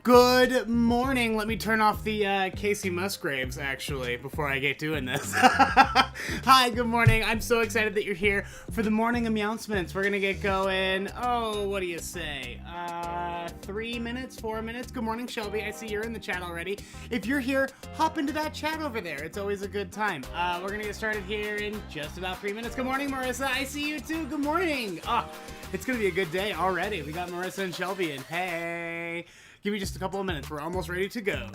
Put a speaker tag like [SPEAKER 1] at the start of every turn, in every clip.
[SPEAKER 1] Good morning. Let me turn off the Casey Musgraves, actually, before I get doing this. Hi, good morning. I'm so excited that you're here for the morning aMEOWncements. We're going to get going, what do you say? 3 minutes, 4 minutes? Good morning, Shelby. I see you're in the chat already. If you're here, hop into that chat over there. It's always a good time. We're going to get started here in just about 3 minutes. Good morning, Marissa. I see you too. Good morning. It's going to be a good day already. We got Marissa and Shelby in. Hey. Give me just a couple of minutes. We're almost ready to go.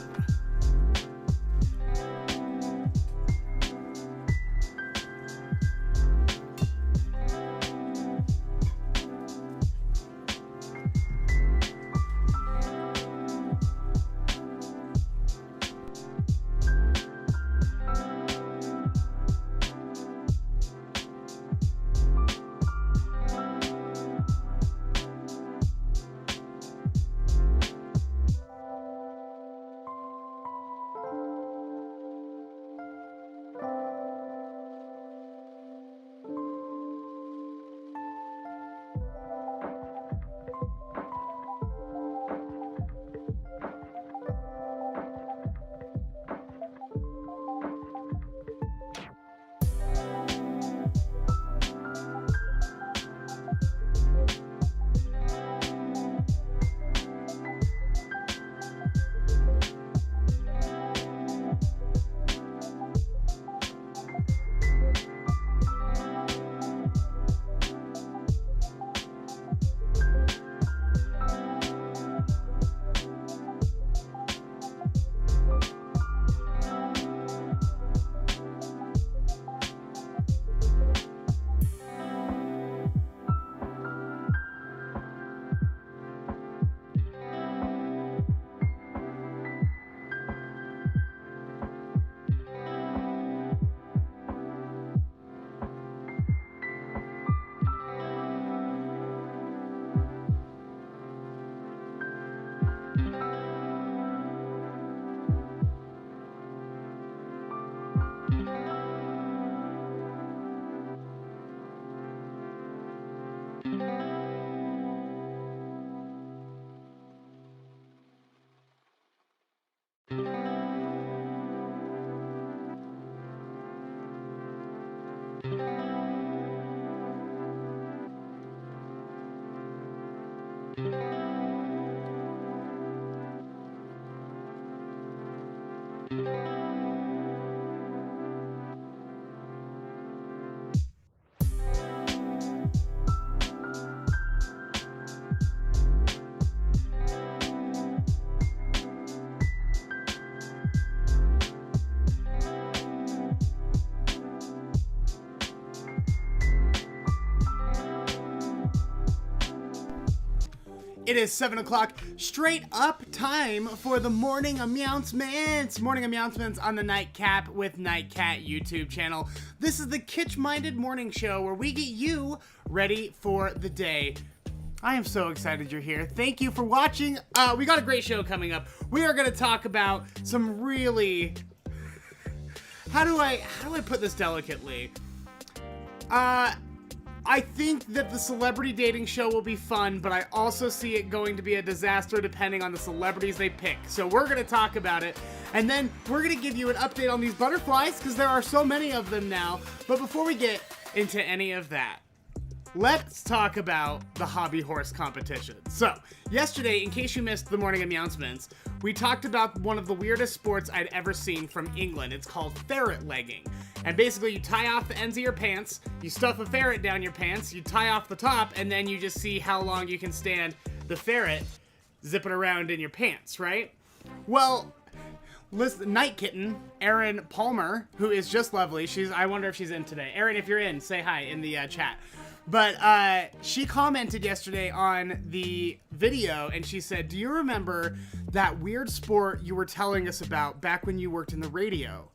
[SPEAKER 1] It is 7 o'clock, straight up time for the Morning aMEOWncements. Morning aMEOWncements on the Nightcap with Nightcat YouTube channel. This is the kitsch-minded morning show where we get you ready for the day. I am so excited you're here. Thank you for watching. We got a great show coming up. We are going to talk about some really... How do I put this delicately? I think that the celebrity dating show will be fun, but I also see it going to be a disaster depending on the celebrities they pick. So we're going to talk about it, and then we're going to give you an update on these butterflies, because there are so many of them now. But before we get into any of that, let's talk about the hobby horse competition. So, yesterday, in case you missed the Morning aMEOWncements, we talked about one of the weirdest sports I'd ever seen from England. It's called ferret legging. And basically, you tie off the ends of your pants, you stuff a ferret down your pants, you tie off the top, and then you just see how long you can stand the ferret zipping around in your pants, right? Well, listen, Night Kitten, Erin Palmer, who is just lovely. I wonder if she's in today. Erin, if you're in, say hi in the chat. But she commented yesterday on the video, and she said, do you remember that weird sport you were telling us about back when you worked in the radio?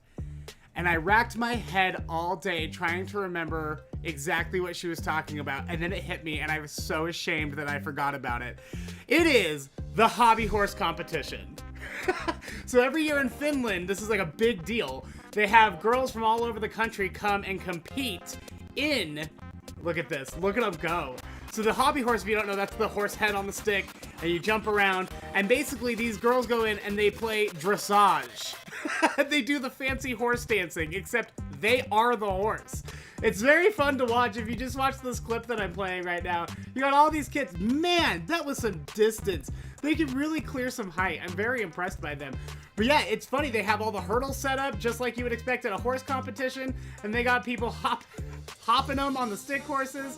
[SPEAKER 1] And I racked my head all day trying to remember exactly what she was talking about, and then it hit me, and I was so ashamed that I forgot about it. It is the hobby horse competition. So every year in Finland, this is like a big deal. They have girls from all over the country come and compete in... Look at this. Look at them go. So the hobby horse, if you don't know, that's the horse head on the stick, and you jump around, and basically these girls go in and they play dressage. They do the fancy horse dancing, except they are the horse. It's very fun to watch. If you just watch this clip that I'm playing right now, you got all these kids. Man, that was some distance. They can really clear some height. I'm very impressed by them. But yeah, it's funny. They have all the hurdles set up just like you would expect at a horse competition, and they got people hopping them on the stick horses.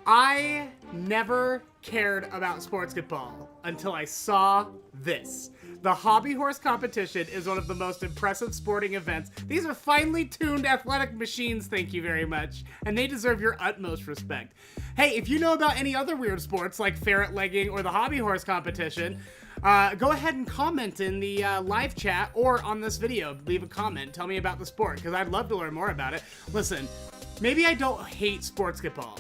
[SPEAKER 1] I never cared about sports football until I saw this. The hobby horse competition is one of the most impressive sporting events. These are finely tuned athletic machines, thank you very much, and they deserve your utmost respect. Hey, if you know about any other weird sports like ferret legging or the hobby horse competition, go ahead and comment in the live chat or on this video. Leave a comment. Tell me about the sport, because I'd love to learn more about it. Listen, maybe I don't hate sports football.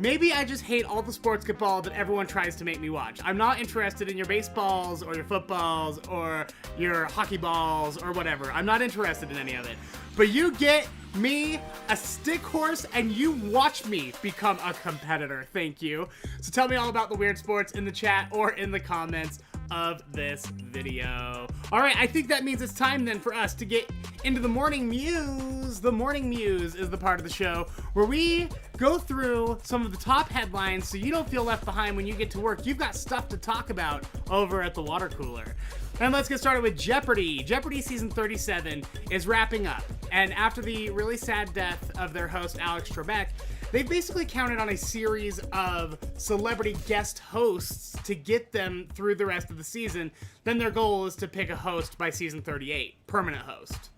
[SPEAKER 1] Maybe I just hate all the sports football that everyone tries to make me watch. I'm not interested in your baseballs or your footballs or your hockey balls or whatever. I'm not interested in any of it. But you get me a stick horse and you watch me become a competitor. Thank you. So tell me all about the weird sports in the chat or in the comments of this video. All right, I think that means it's time then for us to get into the Morning Mews. The Morning Mews is the part of the show where we go through some of the top headlines so you don't feel left behind when you get to work. You've got stuff to talk about over at the water cooler. And let's get started with Jeopardy! Jeopardy season 37 is wrapping up, and after the really sad death of their host Alex Trebek, they've basically counted on a series of celebrity guest hosts to get them through the rest of the season. Then their goal is to pick a host by season 38, permanent host.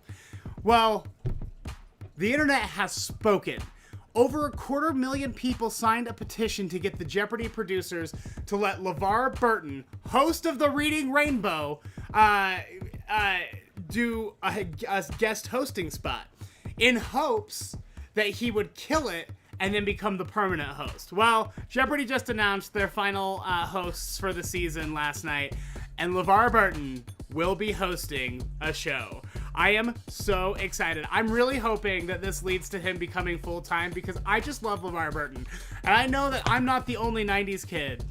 [SPEAKER 1] Well, the internet has spoken. Over 250,000 people signed a petition to get the Jeopardy producers to let LeVar Burton, host of the Reading Rainbow, do a guest hosting spot in hopes that he would kill it and then become the permanent host. Well, Jeopardy just announced their final hosts for the season last night, and LeVar Burton will be hosting a show. I am so excited. I'm really hoping that this leads to him becoming full-time because I just love LeVar Burton. And I know that I'm not the only 90s kid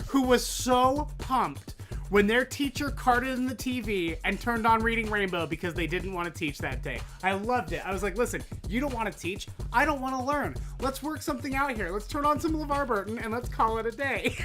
[SPEAKER 1] who was so pumped when their teacher carded in the TV and turned on Reading Rainbow because they didn't want to teach that day. I loved it. I was like, listen, you don't want to teach. I don't want to learn. Let's work something out here. Let's turn on some LeVar Burton and let's call it a day.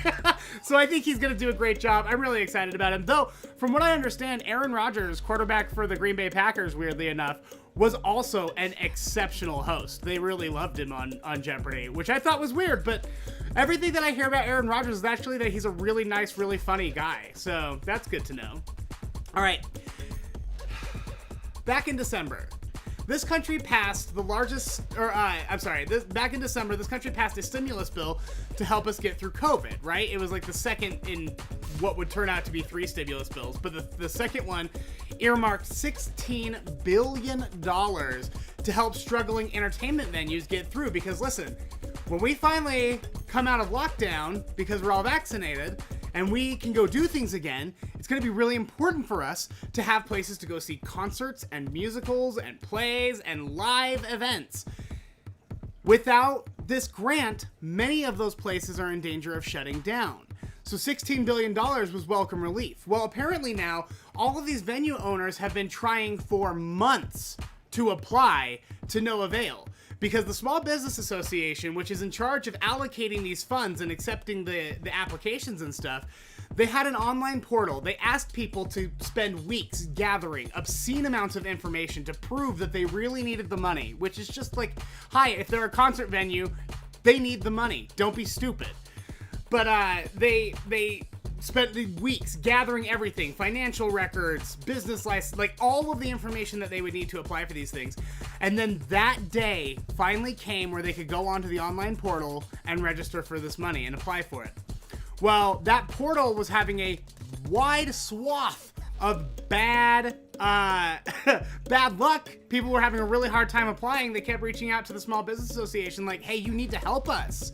[SPEAKER 1] So I think he's going to do a great job. I'm really excited about him. Though, from what I understand, Aaron Rodgers, quarterback for the Green Bay Packers, weirdly enough, was also an exceptional host. They really loved him on Jeopardy, which I thought was weird, but everything that I hear about Aaron Rodgers is actually that he's a really nice, really funny guy. So that's good to know. All right. Back in December, this country passed the largest, back in December, this country passed a stimulus bill to help us get through COVID, right? It was like the second in what would turn out to be 3 stimulus bills, but the second one earmarked $16 billion to help struggling entertainment venues get through. Because listen, when we finally come out of lockdown because we're all vaccinated and we can go do things again, it's going to be really important for us to have places to go see concerts and musicals and plays and live events. Without this grant, many of those places are in danger of shutting down. So $16 billion was welcome relief. Well, apparently now, all of these venue owners have been trying for months to apply to no avail. Because the Small Business Association, which is in charge of allocating these funds and accepting the applications and stuff, they had an online portal. They asked people to spend weeks gathering obscene amounts of information to prove that they really needed the money, which is just like, hi, if they're a concert venue, they need the money. Don't be stupid. But they spent the weeks gathering everything, financial records, business license, like all of the information that they would need to apply for these things. And then that day finally came where they could go onto the online portal and register for this money and apply for it. Well, that portal was having a wide swath of bad luck. People were having a really hard time applying. They kept reaching out to the Small Business Association like, hey, you need to help us.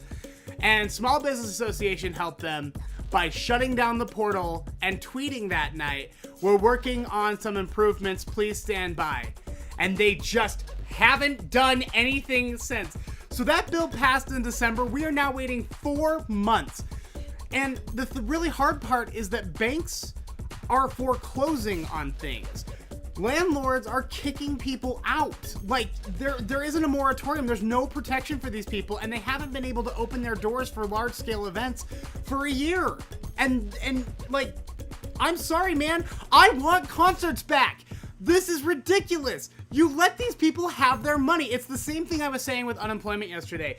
[SPEAKER 1] And Small Business Association helped them by shutting down the portal and tweeting that night, we're working on some improvements, please stand by. And they just haven't done anything since. So that bill passed in December. We are now waiting 4 months. And the really hard part is that banks are foreclosing on things. Landlords are kicking people out. Like, there isn't a moratorium. There's no protection for these people, and they haven't been able to open their doors for large-scale events for a year. And like, I'm sorry, man. I want concerts back. This is ridiculous. You let these people have their money. It's the same thing I was saying with unemployment yesterday.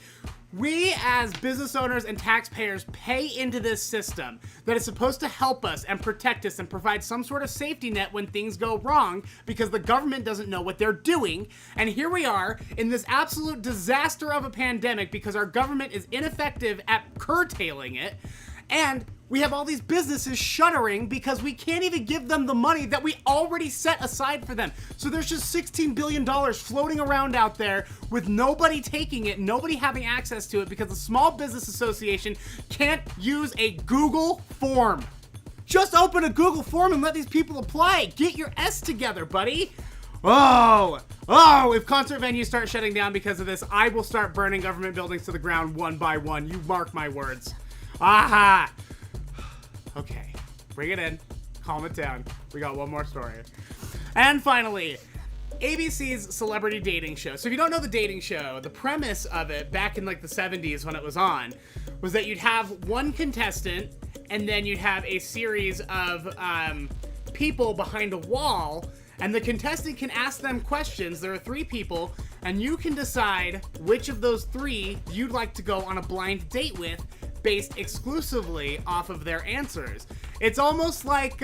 [SPEAKER 1] We as business owners and taxpayers pay into this system that is supposed to help us and protect us and provide some sort of safety net when things go wrong because the government doesn't know what they're doing. And here we are in this absolute disaster of a pandemic because our government is ineffective at curtailing it. And we have all these businesses shuttering because we can't even give them the money that we already set aside for them. So there's just $16 billion floating around out there with nobody taking it, nobody having access to it because the Small Business Association can't use a Google form. Just open a Google form and let these people apply. Get your S together, buddy. Oh, if concert venues start shutting down because of this, I will start burning government buildings to the ground one by one. You mark my words. Aha! Okay, bring it in. Calm it down. We got one more story. And finally, ABC's celebrity dating show. So if you don't know the dating show, the premise of it back in like the 70s when it was on was that you'd have one contestant and then you'd have a series of people behind a wall, and the contestant can ask them questions. There are 3 people, and you can decide which of those 3 you'd like to go on a blind date with based exclusively off of their answers. It's almost like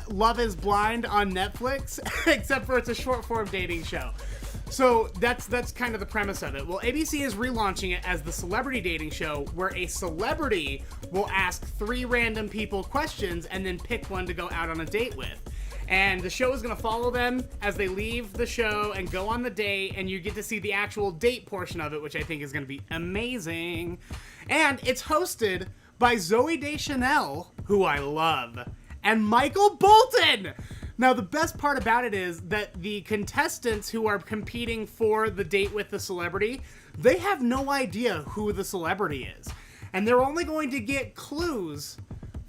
[SPEAKER 1] Love is Blind on Netflix, except for it's a short form dating show. So that's kind of the premise of it. Well, ABC is relaunching it as the celebrity dating show, where a celebrity will ask 3 random people questions and then pick one to go out on a date with. And the show is going to follow them as they leave the show and go on the date, and you get to see the actual date portion of it, which I think is going to be amazing. And it's hosted by Zooey Deschanel, who I love, and Michael Bolton. Now, the best part about it is that the contestants who are competing for the date with the celebrity, they have no idea who the celebrity is. And they're only going to get clues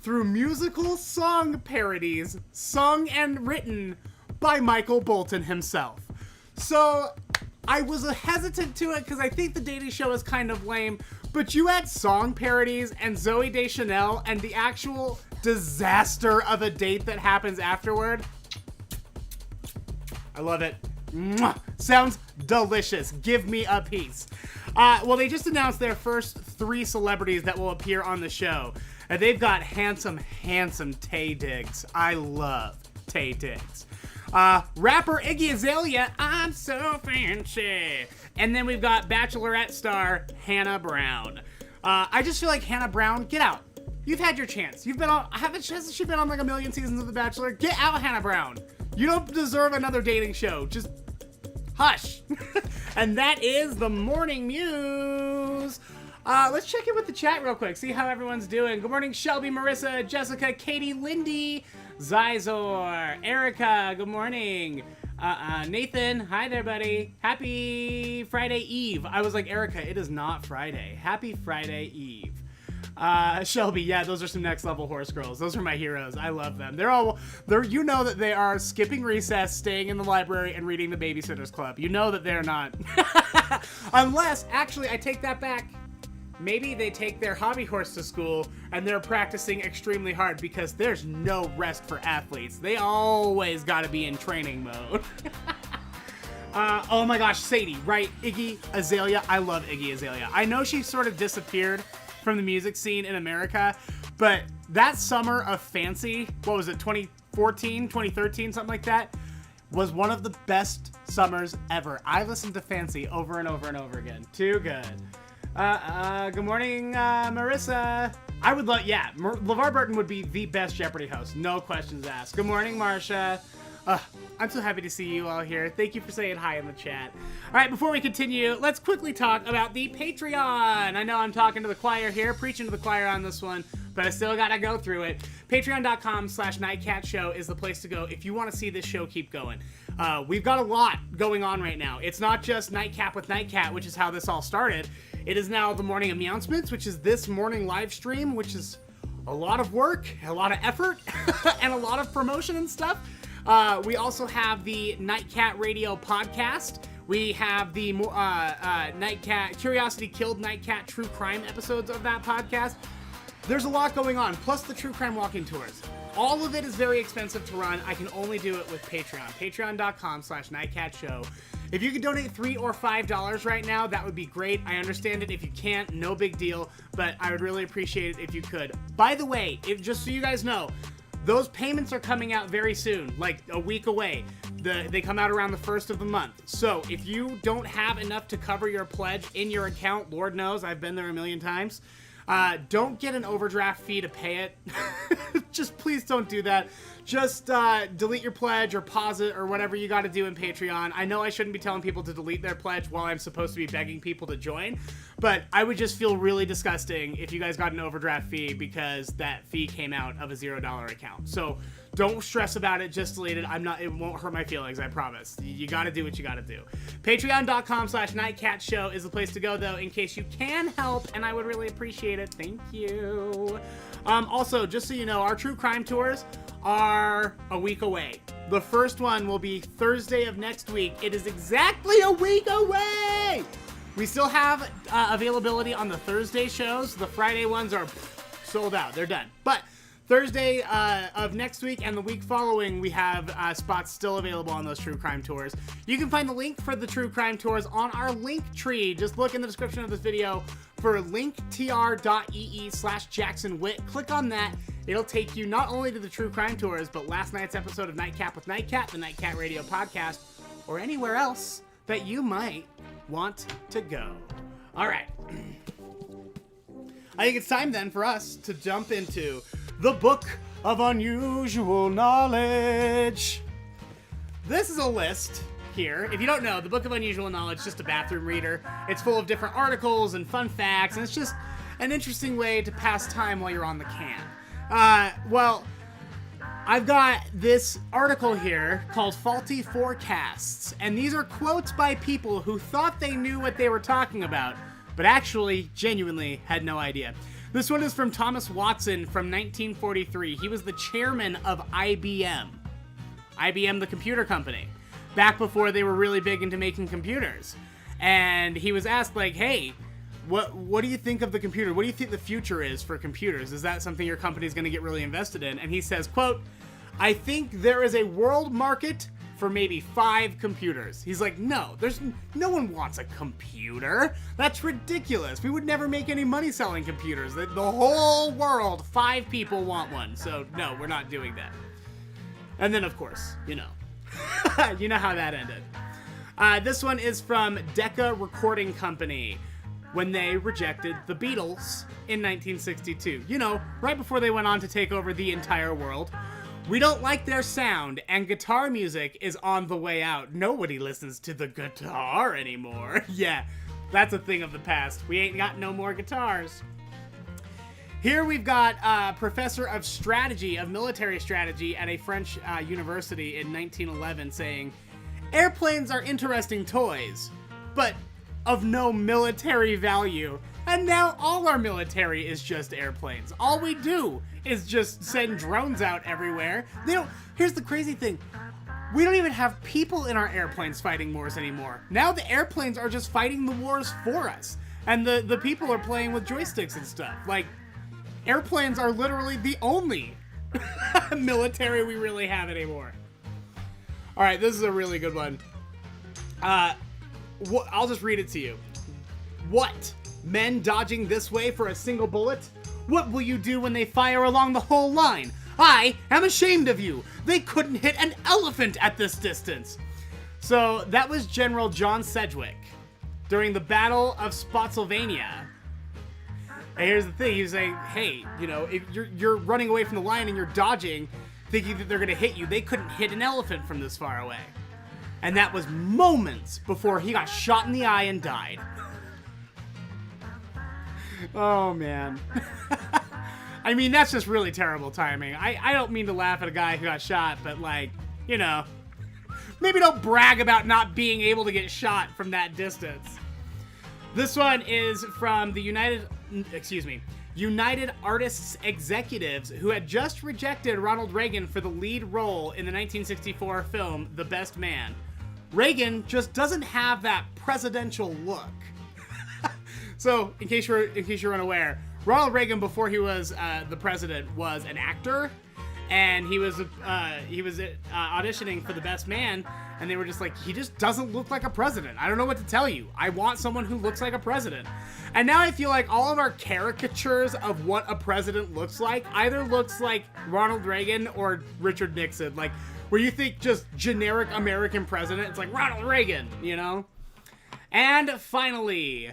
[SPEAKER 1] through musical song parodies sung and written by Michael Bolton himself. So I was hesitant to it because I think the dating show is kind of lame, but you add song parodies and Zooey Deschanel and the actual disaster of a date that happens afterward. I love it. Mwah! Sounds delicious. Give me a piece. Well, they just announced their first 3 celebrities that will appear on the show. And they've got handsome Taye Diggs. I love Taye Diggs. Rapper Iggy Azalea, I'm so fancy. And then we've got Bachelorette star Hannah Brown. I just feel like Hannah Brown, get out. You've had your chance. You've been on, hasn't she been on like a million seasons of The Bachelor? Get out, Hannah Brown. You don't deserve another dating show. Just hush. And that is the Morning Mews. Let's check in with the chat real quick, see how everyone's doing. Good morning, Shelby, Marissa, Jessica, Katie, Lindy, Zizor, Erica, good morning. Nathan, hi there, buddy. Happy Friday Eve. I was like, Erica, it is not Friday. Happy Friday Eve. Shelby, yeah, those are some next level horse girls. Those are my heroes. I love them. You know that they are skipping recess, staying in the library, and reading the Babysitter's Club. You know that they're not. Unless, actually, I take that back. Maybe they take their hobby horse to school and they're practicing extremely hard because there's no rest for athletes. They always gotta be in training mode. Oh my gosh, Sadie, right? Iggy Azalea. I love Iggy Azalea. I know she sort of disappeared from the music scene in America, but that summer of Fancy, what was it, 2014, 2013, something like that, was one of the best summers ever. I listened to Fancy over and over and over again. Too good. Good morning, Marissa. I would love, yeah, LeVar Burton would be the best Jeopardy host. No questions asked. Good morning, Marsha. I'm so happy to see you all here. Thank you for saying hi in the chat. All right, before we continue, let's quickly talk about the Patreon. I know I'm talking to the choir here, preaching to the choir on this one, but I still gotta go through it. Patreon.com/nightcatshow is the place to go if you want to see this show keep going. We've got a lot going on right now. It's not just Nightcap with Nightcat, which is how this all started. It is now the Morning aMEOWncements, which is this morning live stream, which is a lot of work, a lot of effort, and a lot of promotion and stuff. We also have the Nightcat Radio podcast. We have the Nightcat Curiosity Killed Nightcat True Crime episodes of that podcast. There's a lot going on, plus the True Crime Walking Tours. All of it is very expensive to run. I can only do it with Patreon. Patreon.com/nightcatshow. If you could donate $3 or $5 right now, that would be great. I understand it if you can't, no big deal, but I would really appreciate it if you could. By the way, just so you guys know, those payments are coming out very soon, like a week away. They come out around the 1st of the month. So if you don't have enough to cover your pledge in your account, Lord knows, I've been there a million times, don't get an overdraft fee to pay it. Just please don't do that. Just delete your pledge or pause it or whatever you got to do in Patreon. I know I shouldn't be telling people to delete their pledge while I'm supposed to be begging people to join, but I would just feel really disgusting if you guys got an overdraft fee because that fee came out of a $0 account. So don't stress about it. Just delete it. It won't hurt my feelings. I promise. You got to do what you got to do. Patreon.com/nightcatshow is the place to go, though, in case you can help, and I would really appreciate it. Thank you. Also, just so you know, our true crime tours are a week away. The first one will be Thursday of next week. It is exactly a week away. We still have availability on the Thursday shows. The Friday ones are sold out. They're done. But Thursday of next week and the week following, we have spots still available on those true crime tours. You can find the link for the true crime tours on our link tree. Just look in the description of this video for linktr.ee/JacksonWitt. Click on that. It'll take you not only to the true crime tours, but last night's episode of Nightcap with Nightcat, the Nightcat Radio podcast, or anywhere else that you might want to go. All right. I think it's time then for us to jump into the Book of Unusual Knowledge. This is a list here. If you don't know, the Book of Unusual Knowledge is just a bathroom reader. It's full of different articles and fun facts, and it's just an interesting way to pass time while you're on the can. Well, I've got this article here called Faulty Forecasts, and these are quotes by people who thought they knew what they were talking about, but actually genuinely had no idea. This one is from Thomas Watson from 1943. He was the chairman of IBM. IBM, the computer company, back before they were really big into making computers. And he was asked, like, hey, what do you think of the computer? What do you think the future is for computers? Is that something your company is going to get really invested in? And he says, quote, I think there is a world market for maybe 5 computers. He's like, no one wants a computer. That's ridiculous. We would never make any money selling computers. The whole world, 5 people want one. So no, we're not doing that. And then of course, you know how that ended. This one is from Decca Recording Company when they rejected the Beatles in 1962. Right before they went on to take over the entire world. We don't like their sound, and guitar music is on the way out. Nobody listens to the guitar anymore. Yeah, that's a thing of the past. We ain't got no more guitars. Here we've got a professor of strategy, of military strategy at a French university in 1911 saying, airplanes are interesting toys, but of no military value. And now all our military is just airplanes. All we do is just send drones out everywhere. Here's the crazy thing. We don't even have people in our airplanes fighting wars anymore. Now the airplanes are just fighting the wars for us. And the people are playing with joysticks and stuff. Like, airplanes are literally the only military we really have anymore. All right, this is a really good one. I'll just read it to you. What? Men dodging this way for a single bullet? What will you do when they fire along the whole line? I am ashamed of you. They couldn't hit an elephant at this distance. So that was General John Sedgwick during the Battle of Spotsylvania. And here's the thing. He was saying, hey, if you're running away from the line and you're dodging, thinking that they're going to hit you. They couldn't hit an elephant from this far away. And that was moments before he got shot in the eye and died. Oh, man. I mean, that's just really terrible timing. I don't mean to laugh at a guy who got shot, but, like, you know, maybe don't brag about not being able to get shot from that distance. This one is from the United Artists Executives, who had just rejected Ronald Reagan for the lead role in the 1964 film The Best Man. Reagan just doesn't have that presidential look. So, in case you're unaware, Ronald Reagan, before he was the president, was an actor, and he was auditioning for The Best Man, and they were just like, he just doesn't look like a president. I don't know what to tell you. I want someone who looks like a president. And now I feel like all of our caricatures of what a president looks like either looks like Ronald Reagan or Richard Nixon. Like, where you think just generic American president, it's like Ronald Reagan, you know? And finally,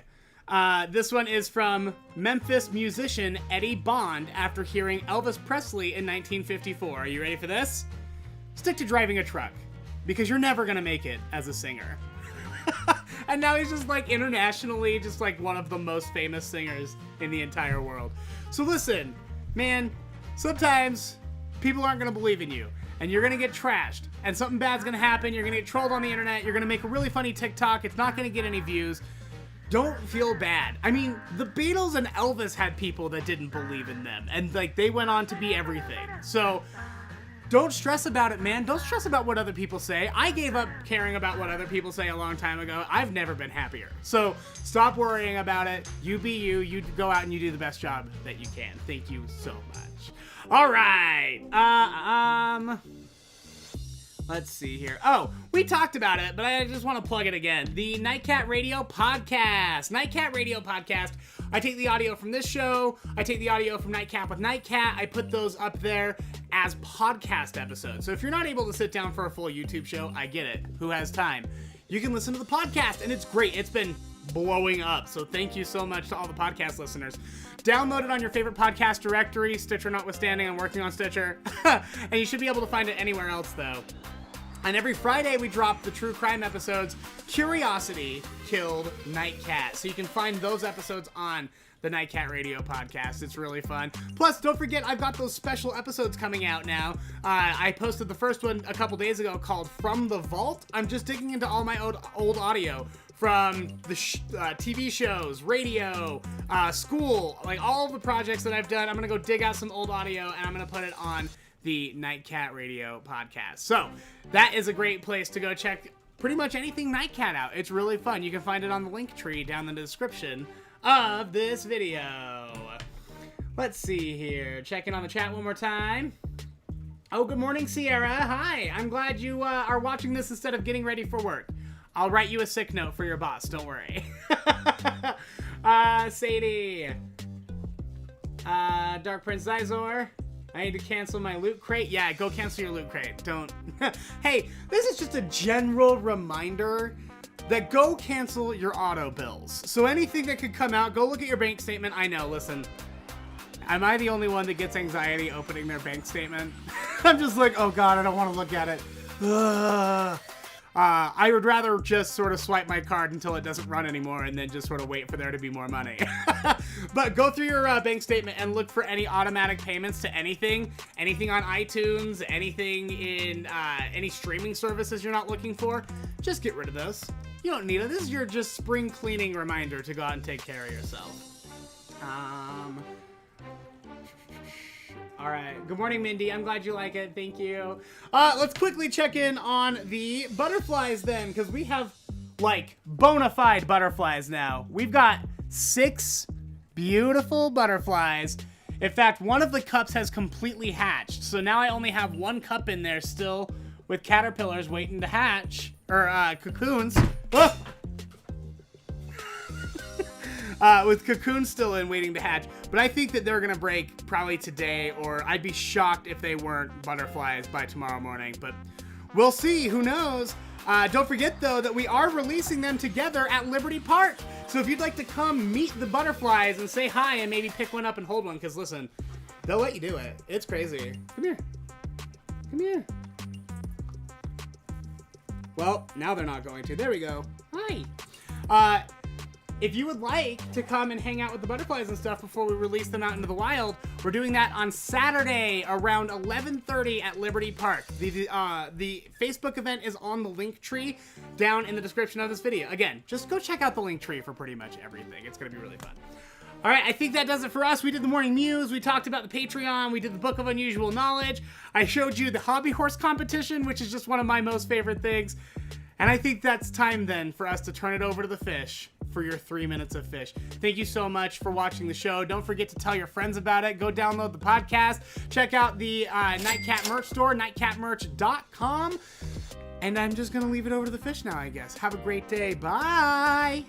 [SPEAKER 1] this one is from Memphis musician Eddie Bond after hearing Elvis Presley in 1954. Are you ready for this? Stick to driving a truck, because you're never gonna make it as a singer. And now he's just like internationally just like one of the most famous singers in the entire world. So listen, man, sometimes people aren't gonna believe in you, and you're gonna get trashed, and something bad's gonna happen. You're gonna get trolled on the internet. You're gonna make a really funny TikTok. It's not gonna get any views. Don't feel bad. I mean, the Beatles and Elvis had people that didn't believe in them, and like they went on to be everything. So don't stress about it, man. Don't stress about what other people say. I gave up caring about what other people say a long time ago. I've never been happier. So stop worrying about it. You be you. You go out and you do the best job that you can. Thank you so much. All right. Let's see here. Oh, we talked about it, but I just want to plug it again. The Nightcat Radio Podcast. Nightcat Radio Podcast. I take the audio from this show. I take the audio from Nightcap with Nightcat. I put those up there as podcast episodes. So if you're not able to sit down for a full YouTube show, I get it. Who has time? You can listen to the podcast, and it's great. It's been blowing up. So thank you so much to all the podcast listeners. Download it on your favorite podcast directory, Stitcher notwithstanding. I'm working on Stitcher. And you should be able to find it anywhere else, though. And every Friday, we drop the true crime episodes, Curiosity Killed Nightcat. So you can find those episodes on the Nightcat Radio Podcast. It's really fun. Plus, don't forget, I've got those special episodes coming out now. I posted the first one a couple days ago called From the Vault. I'm just digging into all my old audio from the TV shows, radio, school, like all the projects that I've done. I'm going to go dig out some old audio, and I'm going to put it on the Nightcat Radio Podcast. So that is a great place to go check pretty much anything Nightcat out. It's really fun. You can find it on the link tree down in the description of this video. Let's see here. Checking on the chat one more time. Oh, good morning, Sierra. Hi. I'm glad you are watching this instead of getting ready for work. I'll write you a sick note for your boss. Don't worry. Sadie. Dark Prince Zizor. I need to cancel my loot crate. Yeah, go cancel your loot crate. Don't. Hey, this is just a general reminder that go cancel your auto bills. So anything that could come out, go look at your bank statement. I know, listen. Am I the only one that gets anxiety opening their bank statement? I'm just like, oh God, I don't want to look at it. I would rather just sort of swipe my card until it doesn't run anymore and then just sort of wait for there to be more money. But go through your bank statement and look for any automatic payments to anything on iTunes, anything in any streaming services you're not looking for. Just get rid of those. You don't need it. This is your just spring cleaning reminder to go out and take care of yourself. All right. Good morning, Mindy. I'm glad you like it. Thank you. Let's quickly check in on the butterflies then, because we have, like, bona fide butterflies now. We've got 6 beautiful butterflies. In fact, one of the cups has completely hatched. So now I only have 1 cup in there still with caterpillars waiting to hatch, or cocoons. Oh! With cocoons still in waiting to hatch. But I think that they're going to break probably today, or I'd be shocked if they weren't butterflies by tomorrow morning. But we'll see. Who knows? Don't forget, though, that we are releasing them together at Liberty Park. So if you'd like to come meet the butterflies and say hi and maybe pick one up and hold one, because listen, they'll let you do it. It's crazy. Come here. Come here. Well, now they're not going to. There we go. Hi. If you would like to come and hang out with the butterflies and stuff before we release them out into the wild, we're doing that on Saturday around 11:30 at Liberty Park. The Facebook event is on the link tree down in the description of this video. Again, just go check out the link tree for pretty much everything. It's going to be really fun. All right, I think that does it for us. We did the Morning Mews. We talked about the Patreon. We did the Book of Unusual Knowledge. I showed you the hobby horse competition, which is just one of my most favorite things. And I think that's time then for us to turn it over to the fish for your 3 minutes of fish. Thank you so much for watching the show. Don't forget to tell your friends about it. Go download the podcast. Check out the Nightcat merch store, nightcatmerch.com. And I'm just going to leave it over to the fish now, I guess. Have a great day. Bye.